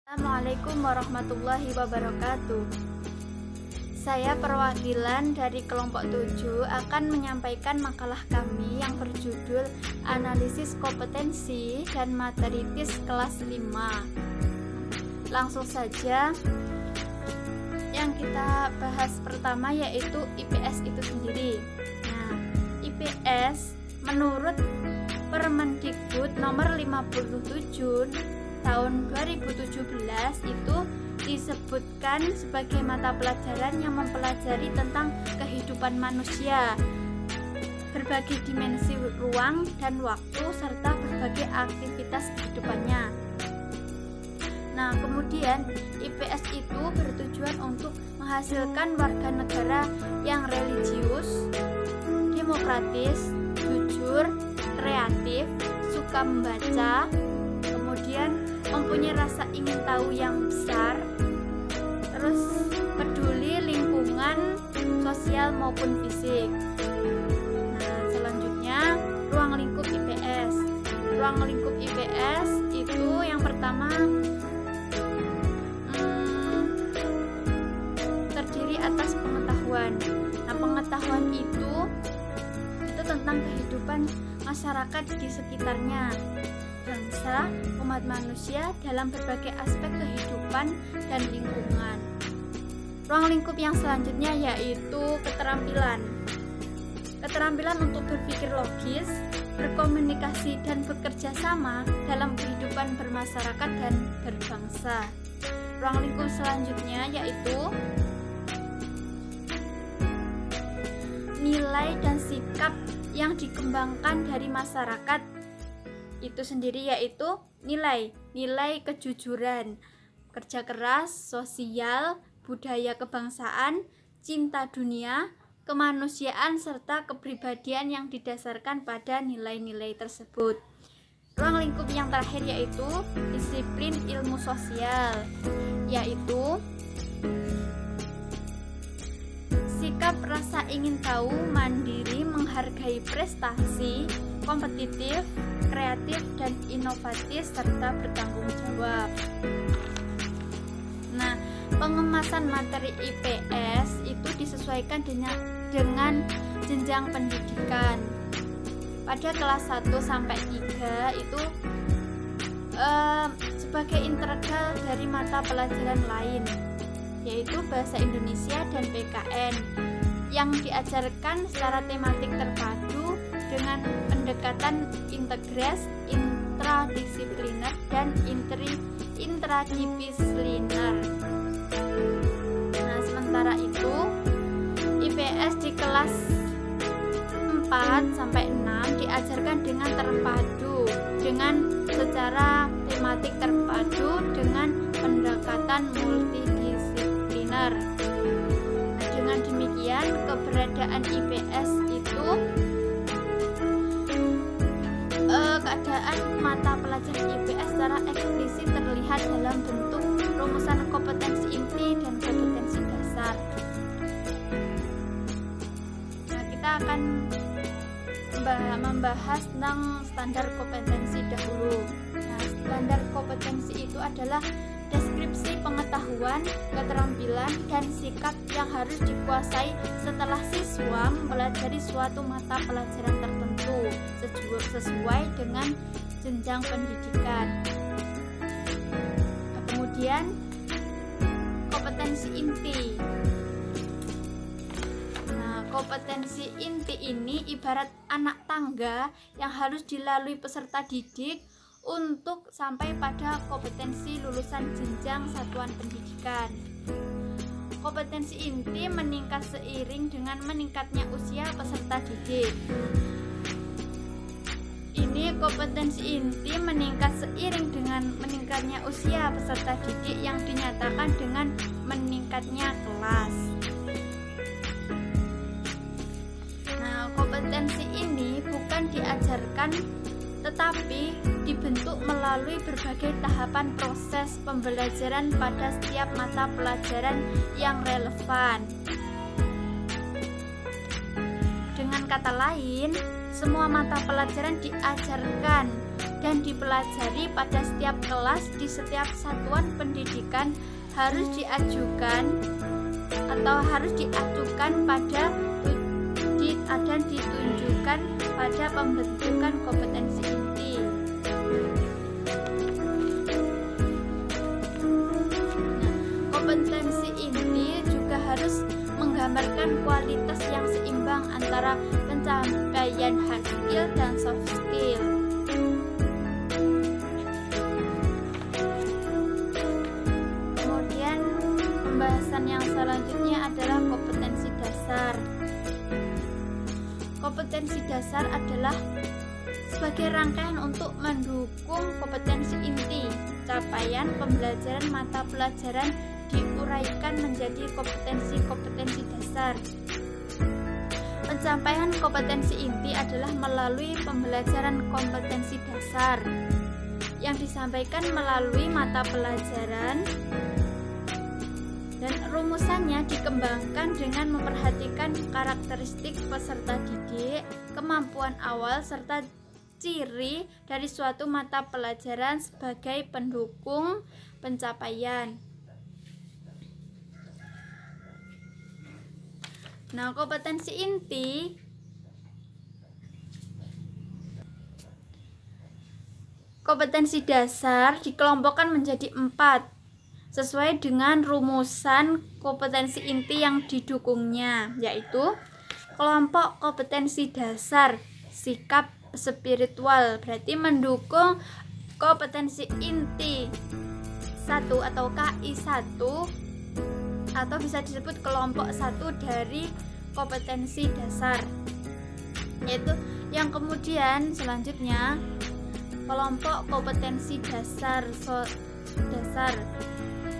Assalamualaikum warahmatullahi wabarakatuh. Saya perwakilan dari kelompok 7 akan menyampaikan makalah kami yang berjudul Analisis Kompetensi dan Materi TIS kelas 5. Langsung saja, yang kita bahas pertama yaitu IPS itu sendiri. Nah, IPS menurut Permendikbud nomor 57 tahun 2017 itu disebutkan sebagai mata pelajaran yang mempelajari tentang kehidupan manusia, berbagai dimensi ruang dan waktu serta berbagai aktivitas kehidupannya. Nah, kemudian IPS itu bertujuan untuk menghasilkan warga negara yang religius, demokratis, jujur, kreatif, suka membaca, kemudian mempunyai rasa ingin tahu yang besar, terus peduli lingkungan sosial maupun fisik. Nah, selanjutnya ruang lingkup IPS. Ruang lingkup IPS itu yang pertama terdiri atas pengetahuan. Nah, pengetahuan itu tentang kehidupan masyarakat di sekitarnya, bangsa, umat manusia dalam berbagai aspek kehidupan dan lingkungan. Ruang lingkup yang selanjutnya yaitu keterampilan. Keterampilan untuk berpikir logis, berkomunikasi dan bekerja sama dalam kehidupan bermasyarakat dan berbangsa. Ruang lingkup selanjutnya yaitu nilai dan sikap yang dikembangkan dari masyarakat itu sendiri, yaitu nilai kejujuran, kerja keras, sosial, budaya kebangsaan, cinta dunia, kemanusiaan serta kepribadian yang didasarkan pada nilai-nilai tersebut. Ruang lingkup yang terakhir yaitu disiplin ilmu sosial, yaitu sikap rasa ingin tahu, mandiri, menghargai prestasi, kompetitif, kreatif dan inovatif serta bertanggung jawab. Nah, pengemasan materi IPS itu disesuaikan dengan jenjang pendidikan. Pada kelas 1 sampai 3 itu sebagai integral dari mata pelajaran lain, yaitu Bahasa Indonesia dan PKN, yang diajarkan secara tematik terpadu dengan pendekatan integras, intradisipliner, dan intradisipliner. Nah, sementara itu IPS di kelas 4 sampai 6 diajarkan dengan terpadu, dengan secara tematik terpadu dengan pendekatan multidisipliner. Dengan demikian, keberadaan IPS itu keadaan mata pelajaran IPS secara eksplisit terlihat dalam bentuk rumusan kompetensi inti dan kompetensi dasar. Nah, kita akan membahas tentang standar kompetensi dahulu. Nah, standar kompetensi itu adalah deskripsi pengetahuan, keterampilan, dan sikap yang harus dikuasai setelah siswa mempelajari suatu mata pelajaran tertentu sesuai dengan jenjang pendidikan. Nah, kemudian kompetensi inti. Nah, kompetensi inti ini ibarat anak tangga yang harus dilalui peserta didik untuk sampai pada kompetensi lulusan jenjang satuan pendidikan. Kompetensi inti meningkat seiring dengan meningkatnya usia peserta didik. Ini kompetensi inti meningkat seiring dengan meningkatnya usia peserta didik yang dinyatakan dengan meningkatnya kelas. Nah, kompetensi ini bukan diajarkan tetapi dibentuk melalui berbagai tahapan proses pembelajaran pada setiap mata pelajaran yang relevan. Dengan kata lain, semua mata pelajaran diajarkan dan dipelajari pada setiap kelas di setiap satuan pendidikan harus diajukan pada dan ditunjukkan pada pembentukan kompetensi inti. Kompetensi inti juga harus menggambarkan kualitas yang seimbang antara pencapaian hard skill dan soft skill. Kemudian pembahasan yang selanjutnya adalah kompetensi dasar. Kompetensi dasar adalah sebagai rangkaian untuk mendukung kompetensi inti. Capaian pembelajaran mata pelajaran diuraikan menjadi kompetensi dasar. Pencapaian kompetensi inti adalah melalui pembelajaran kompetensi dasar yang disampaikan melalui mata pelajaran, dan rumusannya dikembangkan dengan memperhatikan karakteristik peserta didik, kemampuan awal, serta ciri dari suatu mata pelajaran sebagai pendukung pencapaian. Nah, kompetensi inti kompetensi dasar dikelompokkan menjadi 4 sesuai dengan rumusan kompetensi inti yang didukungnya, yaitu kelompok kompetensi dasar sikap spiritual, berarti mendukung kompetensi inti 1 atau KI 1, atau bisa disebut kelompok 1 dari kompetensi dasar. Yaitu yang kemudian selanjutnya kelompok kompetensi dasar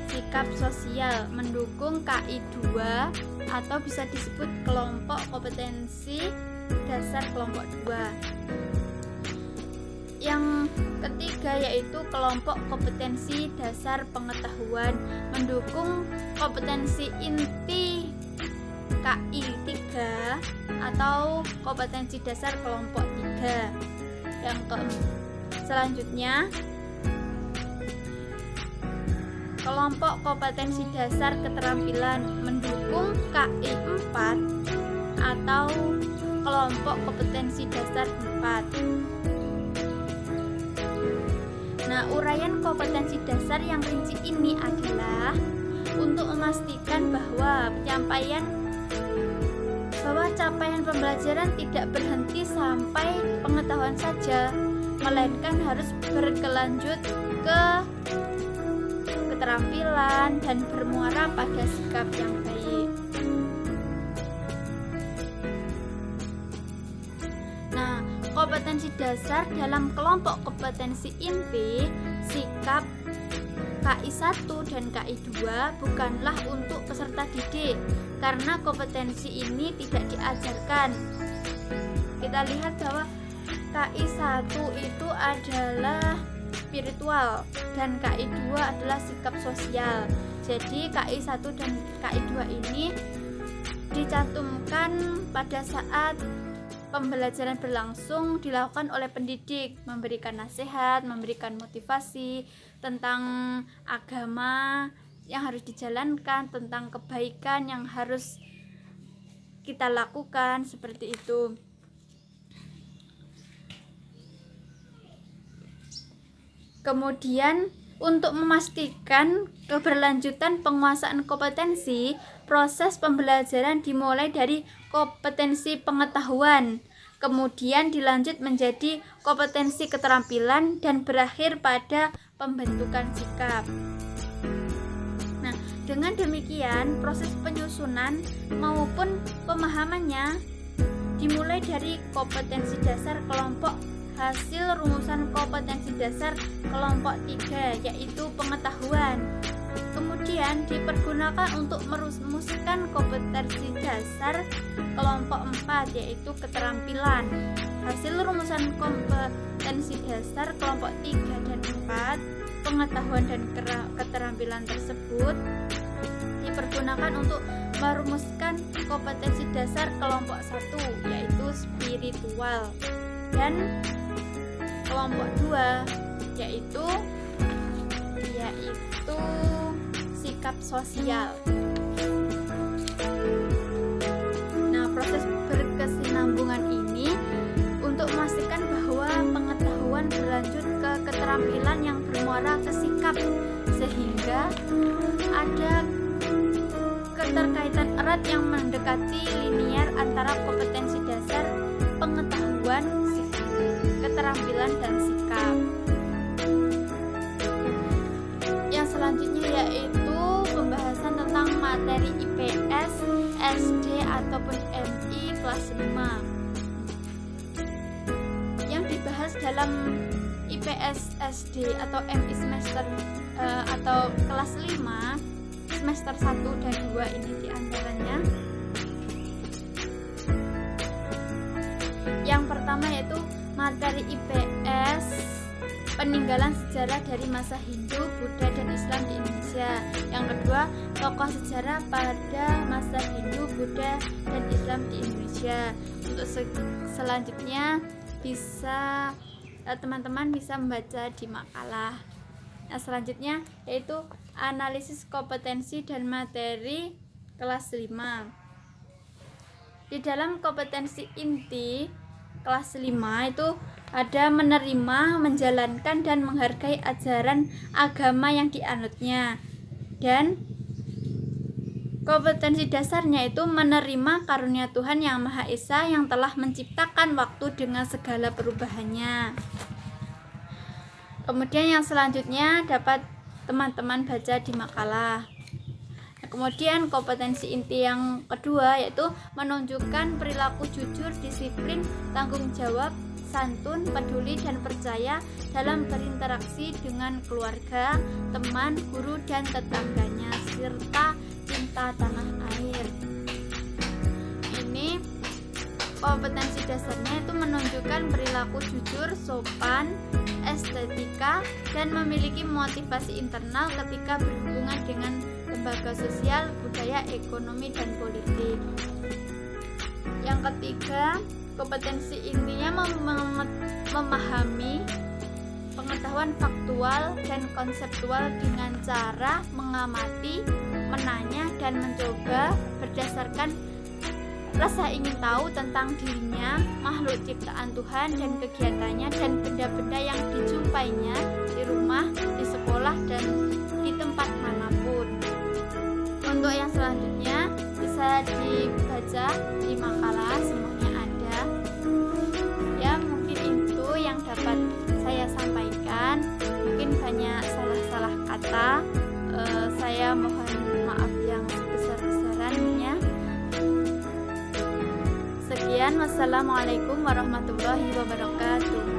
sikap sosial mendukung KI 2, atau bisa disebut kelompok kompetensi dasar kelompok 2. Yang ketiga yaitu kelompok kompetensi dasar pengetahuan mendukung kompetensi inti KI 3 atau kompetensi dasar kelompok 3. Yang selanjutnya kelompok kompetensi dasar keterampilan mendukung KI 4 atau kelompok kompetensi dasar 4. Nah, uraian kompetensi dasar yang rinci ini adalah untuk memastikan bahwa capaian pembelajaran tidak berhenti sampai pengetahuan saja, melainkan harus berkelanjut ke keterampilan dan bermuara pada sikap yang baik. Nah, kompetensi dasar dalam kelompok kompetensi inti sikap KI 1 dan KI 2 bukanlah untuk peserta didik, karena kompetensi ini tidak diajarkan. Kita lihat bahwa KI 1 itu adalah spiritual dan KI 2 adalah sikap sosial. Jadi KI 1 dan KI 2 ini dicantumkan pada saat pembelajaran berlangsung dilakukan oleh pendidik, memberikan nasihat, memberikan motivasi tentang agama yang harus dijalankan, tentang kebaikan yang harus kita lakukan, seperti itu. Kemudian untuk memastikan keberlanjutan penguasaan kompetensi, proses pembelajaran dimulai dari kompetensi pengetahuan, kemudian dilanjut menjadi kompetensi keterampilan dan berakhir pada pembentukan sikap. Nah, dengan demikian proses penyusunan maupun pemahamannya dimulai dari kompetensi dasar kelompok hasil rumusan kompetensi dasar kelompok 3, yaitu pengetahuan. Kemudian dipergunakan untuk merumuskan kompetensi dasar kelompok 4, yaitu keterampilan. Hasil rumusan kompetensi dasar kelompok 3 dan 4, pengetahuan dan keterampilan tersebut dipergunakan untuk merumuskan kompetensi dasar kelompok 1, yaitu spiritual. Dan kelompok 2 yaitu sikap sosial. Nah, proses berkesinambungan ini untuk memastikan bahwa pengetahuan berlanjut ke keterampilan yang bermuara ke sikap, sehingga ada keterkaitan erat yang mendekati linear antara kompetensi dasar, pengetahuan, keterampilan, dan sikap. Yang selanjutnya yaitu pembahasan tentang materi IPS, SD ataupun MI kelas 5. Yang dibahas dalam IPS SD atau MI semester atau kelas 5 semester 1 dan 2 ini diantaranya. Yang pertama yaitu materi IPS, peninggalan sejarah dari masa Hindu, Buddha, dan Islam di Indonesia. Yang kedua, tokoh sejarah pada masa Hindu, Buddha, dan Islam di Indonesia. Untuk selanjutnya bisa teman-teman bisa membaca di makalah. Nah, selanjutnya yaitu analisis kompetensi dan materi kelas 5. Di dalam kompetensi inti kelas 5 itu ada menerima, menjalankan, dan menghargai ajaran agama yang dianutnya. Dan kompetensi dasarnya itu menerima karunia Tuhan Yang Maha Esa yang telah menciptakan waktu dengan segala perubahannya. Kemudian yang selanjutnya dapat teman-teman baca di makalah. Kemudian kompetensi inti yang kedua yaitu menunjukkan perilaku jujur, disiplin, tanggung jawab, santun, peduli, dan percaya dalam berinteraksi dengan keluarga, teman, guru, dan tetangganya, serta cinta tanah air. Ini kompetensi dasarnya itu menunjukkan perilaku jujur, sopan, estetika, dan memiliki motivasi internal ketika berhubungan dengan lembaga sosial, budaya, ekonomi, dan politik. Yang ketiga, kompetensi intinya memahami pengetahuan faktual dan konseptual dengan cara mengamati, menanya, dan mencoba berdasarkan rasa ingin tahu tentang dirinya, makhluk ciptaan Tuhan, dan kegiatannya, dan benda-benda yang dijumpainya di rumah, di sekolah, dan di tempat manapun. Untuk yang selanjutnya bisa dibaca di makalah, semuanya ada. Ya, mungkin itu yang dapat saya sampaikan. Mungkin banyak salah-salah kata. Saya mohon maaf yang sebesar-besarannya. Sekian, wassalamualaikum warahmatullahi wabarakatuh.